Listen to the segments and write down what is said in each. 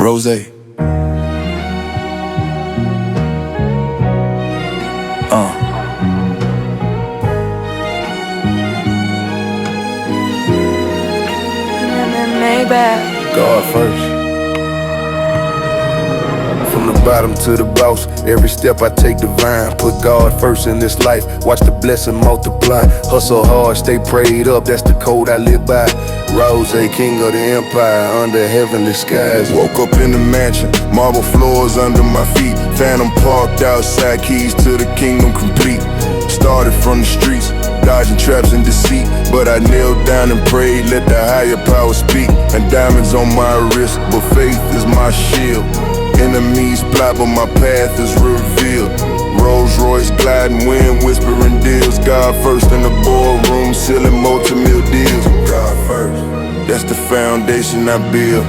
Rose. Maybach. God first. From the bottom to the boss, every step I take divine. Put God first in this life, watch the blessing multiply. Hustle hard, stay prayed up, that's the code I live by. Rose, king of the empire, under heavenly skies. Woke up in the mansion, marble floors under my feet. Phantom parked outside, keys to the kingdom complete. Started from the streets, dodging traps and deceit, but I knelt down and prayed, let the higher power speak. And diamonds on my wrist, but faith is my shield. Enemies plot, but my path is revealed. Rolls Royce gliding, wind whispering deals. God first in the boardroom, sealing multi-mil deals. God first, that's the foundation I build.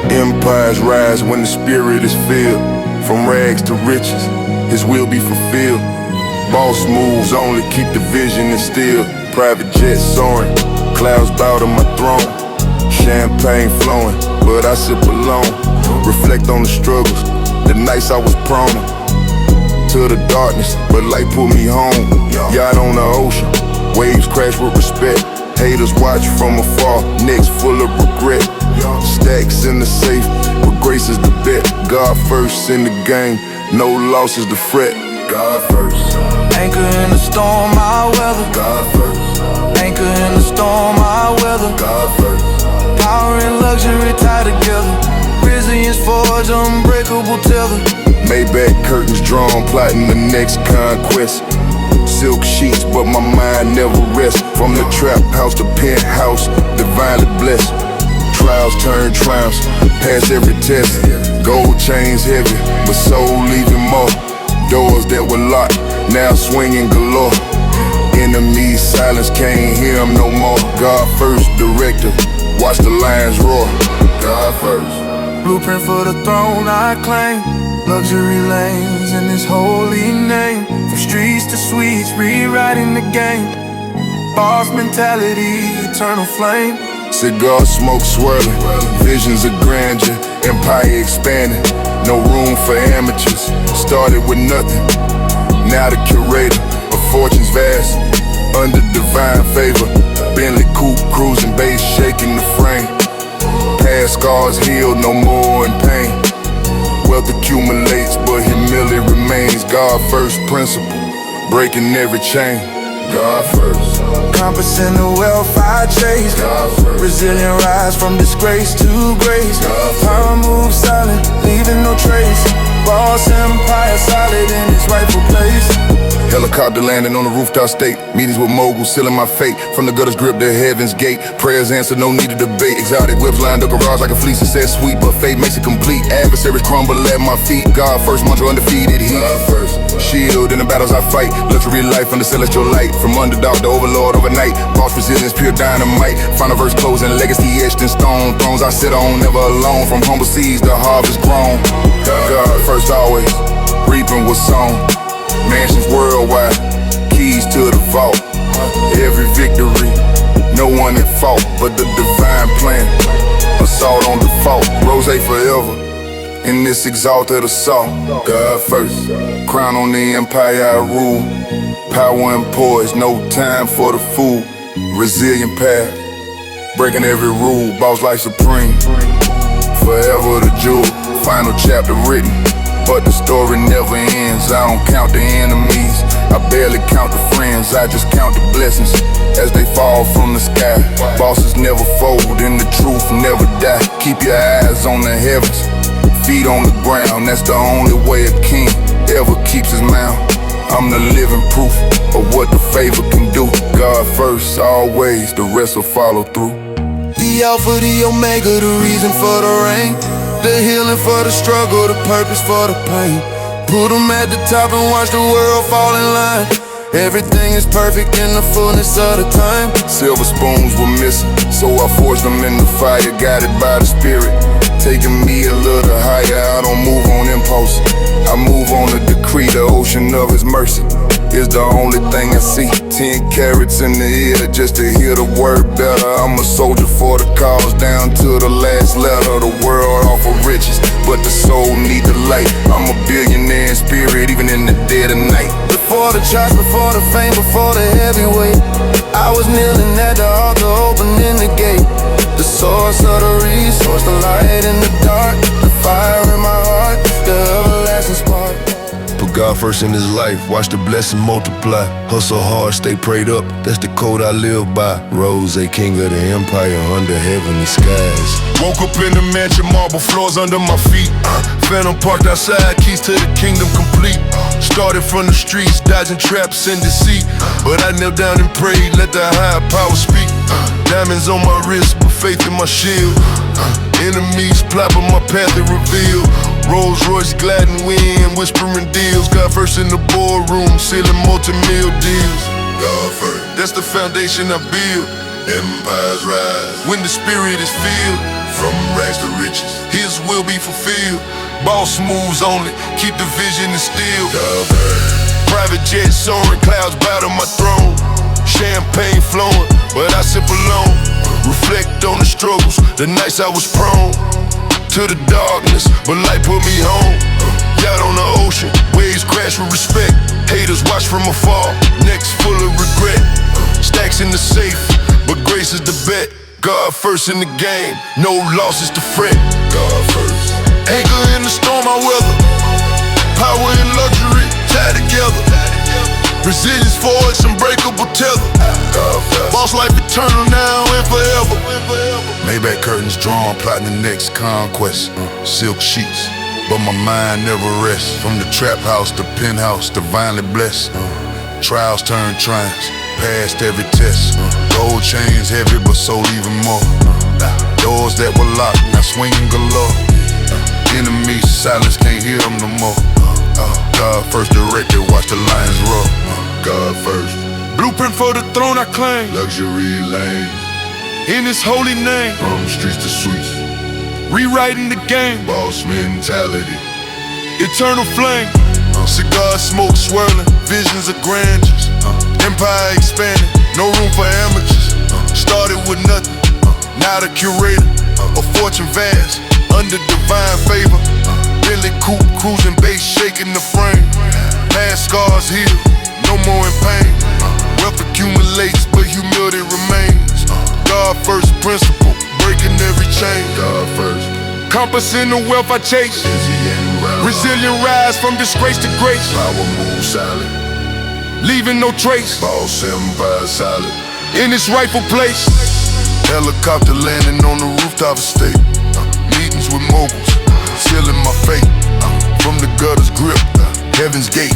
Empires rise when the spirit is filled. From rags to riches, His will be fulfilled. Boss moves only, keep the vision instilled. Private jet soaring, clouds bow to my throne. Champagne flowing, but I sip alone. Reflect on the struggles, the nights I was prone to the darkness, but light pulled me home. Yacht on the ocean, waves crash with respect. Haters watch from afar, necks full of regret. Stacks in the safe, but grace is the bet. God first in the game, no loss is the fret. God first. Anchor in the storm, I weather. God first. Anchor in the storm, I weather. God first. Power and luxury tied together. Resilience forged, unbreakable tether. Maybach curtains drawn, plotting the next conquest. Silk sheets, but my mind never rests. From the trap house to penthouse, divinely blessed. Trials turn triumphs, pass every test. Gold chains heavy, but soul leaving more. Doors that were locked, now swinging galore. Enemies silence, can't hear them no more. God first, director, watch the lions roar. God first. Blueprint for the throne I claim. Luxury lanes in His holy name. From streets to suites, rewriting the game. Boss mentality, eternal flame. Cigar smoke swirling, visions of grandeur, empire expanding. No room for amateurs, started with nothing. Now the curator of fortunes vast, under divine favor. Bentley coupe cruising, bass shaking the frame. Past scars healed, no more in pain. Wealth accumulates, but humility remains. God first principle, breaking every chain. God first. Compass in the wealth I chase. God first. Resilient rise from disgrace to grace. God first. Power moves silent, leaving no trace. Boss empire solid in its rightful place. Helicopter landing on the rooftop state. Meetings with moguls, sealing my fate. From the gutter's grip to heaven's gate. Prayers answered, no need to debate. Exotic whips lined the garage like a fleece and said sweet, but fate makes it complete. Adversaries crumble at my feet. God first, mantra undefeated. He God first. Shield in the battles I fight. Luxury life under celestial light. From underdog to overlord overnight. Boss resilience, pure dynamite. Final verse closing, legacy etched in stone. Thrones I sit on, never alone. From humble seeds to harvest grown. God first always, reaping what's sown. Mansions worldwide, keys to the vault. Every victory, no one at fault, but the divine plan. Assault on default, Rose forever. In this exalted assault, God first. Crown on the empire I rule. Power and poise, no time for the fool. Resilient path, breaking every rule. Boss life supreme, forever the jewel. Final chapter written, but the story never ends. I don't count the enemies, I barely count the friends. I just count the blessings as they fall from the sky. Bosses never fold and the truth never die. Keep your eyes on the heavens, feet on the ground. That's the only way a king ever keeps his mouth. I'm the living proof of what the favor can do. God first, always, the rest will follow through. The Alpha, the Omega, the reason for the rain. The healing for the struggle, the purpose for the pain. Put them at the top and watch the world fall in line. Everything is perfect in the fullness of the time. Silver spoons were missing, so I forged them in the fire, guided by the spirit. taking me a little higher. I don't move on impulse, I move on a decree. The ocean of his mercy is the only thing I see. 10 carats in the ear just to hear the word better. I'm a soldier for the cause, down to the last letter. The world offer riches, but the soul need the light. I'm a billionaire in spirit, even in the dead of night. Before the charge, before the fame, before the heavyweight, I was kneeling at the altar, opening the gate. The source of the resource, the light in the dark, the fire in my heart, the everlasting spark. Put God first in his life, watch the blessing multiply. Hustle hard, stay prayed up, that's the code I live by. Rose, king of the empire under heavenly skies. Woke up in the mansion, marble floors under my feet. Phantom parked outside, keys to the kingdom complete. Started from the streets, dodging traps and deceit. But I knelt down and prayed, let the higher power speak. Diamonds on my wrist, but faith in my shield. Enemies plot, but my path is revealed. Rolls Royce gliding wind, whispering deals. God first in the boardroom, sealing multi-mil deals. God first, that's the foundation I build. empires rise. When the spirit is filled, From rags to riches, his will be fulfilled. Boss moves only, keep the vision instilled. God first. Private jet soaring, clouds bow to my throne. Champagne flowing, but I sip alone. Reflect on the struggles, the nights I was prone to the darkness, but light put me home. Yacht on the ocean, waves crash with respect. Haters watch from afar, necks full of regret. Stacks in the safe, but grace is the bet. God first in the game, no losses to fret. God first. Anchor in the storm I weather, power and luxury tied together. Resilience forged, unbreakable tether. God first. Boss life eternal now and forever. Maybach curtains drawn, plotting the next conquest. Silk sheets, but my mind never rests. From the trap house to penthouse, divinely blessed. Trials turn triumphs, past every test. Gold chains heavy, but sold even more. Doors that were locked, now swinging galore. Enemies silence, can't hear them no more. God first directed, watch the lions roar. God first. Blueprint for the throne I claim. Luxury lane, In his holy name, from streets to suites. rewriting the game. Boss mentality. Eternal flame. Cigar smoke swirling, visions of grandeurs. Empire expanding, no room for amateurs. Started with nothing, now the curator. A fortune vast, under divine favor. Billy coupe cruising bass, shaking the frame. Past scars heal, no more in pain. Wealth accumulates, but humility remains. God first principle, breaking every chain. God first. Compass in the wealth I chase. Busy and round. Resilient rise from disgrace to grace. Power move silent. Leaving no trace Boss empire solid. in its rightful place. Helicopter landing on the rooftop estate. Meetings with moguls, sealing my fate. From the gutter's grip, heaven's gate.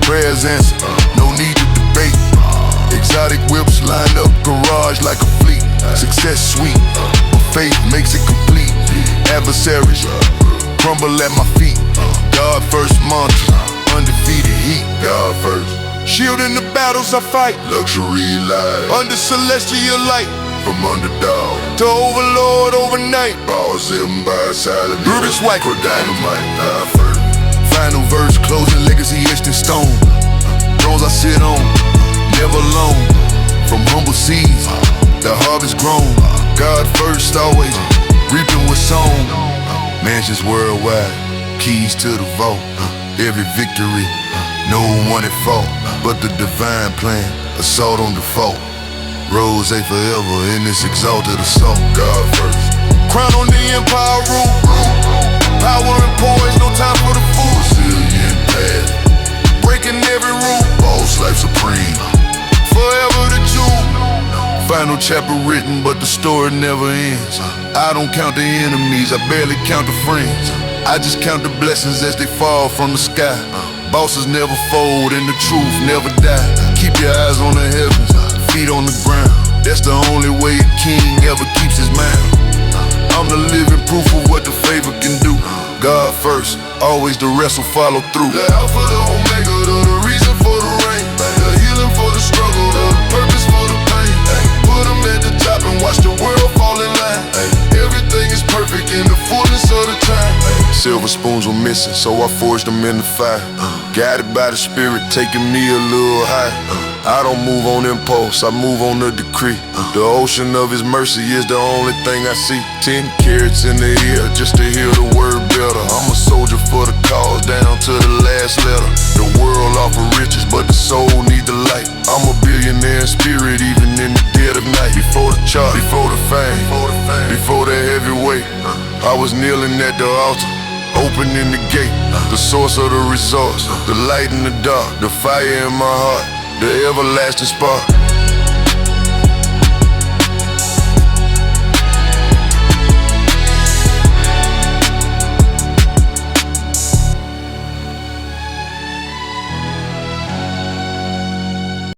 Prayers answered, no need to debate. Exotic whips line up, garage like a fleet. Success sweet, but faith makes it complete. Adversaries crumble at my feet. God first mantra, undefeated heat. God first. Shielding the battles I fight. Luxury life, Under celestial light. from underdog. To overlord overnight. Boss empire silent. Rubik's White. For dynamite. God first. Final verse, closing legacy etched in stone. Thrones I sit on, never alone. From humble seeds, the harvest grown. God first, always reaping what's sown. Mansions worldwide, keys to the vault. Every victory, no one at fault. But the divine plan, assault on default. Rose forever in this exalted assault. God first. Crown on the empire rule. Power and poise, no time for the fools. Resilient path, Breaking every rule. boss life supreme. Forever the jewel. Final chapter written, but the story never ends. I don't count the enemies, I barely count the friends. I just count the blessings as they fall from the sky. Bosses never fold and the truth never die. Keep your eyes on the heavens, feet on the ground. That's the only way a king ever keeps his mind. I'm the living proof of what the favor can do. God first, always the rest will follow through. The Alpha, the Omega, the reason for the rain. The healing for the struggle, the purpose for the pain. Put them at the top and watch the world fall in line. Everything is perfect in the full silver spoons were missing, so I forged them in the fire. Guided by the spirit, taking me a little high. I don't move on impulse, I move on the decree. The ocean of his mercy is the only thing I see. 10 carats in the ear just to hear the word better. I'm a soldier for the cause, down to the last letter. The world offer riches, but the soul need the light. I'm a billionaire in spirit, even in the dead of night. Before the chart, before the fame, before the heavyweight, I was kneeling at the altar, opening the gate. The source of the resource, the light in the dark, the fire in my heart, the everlasting spark.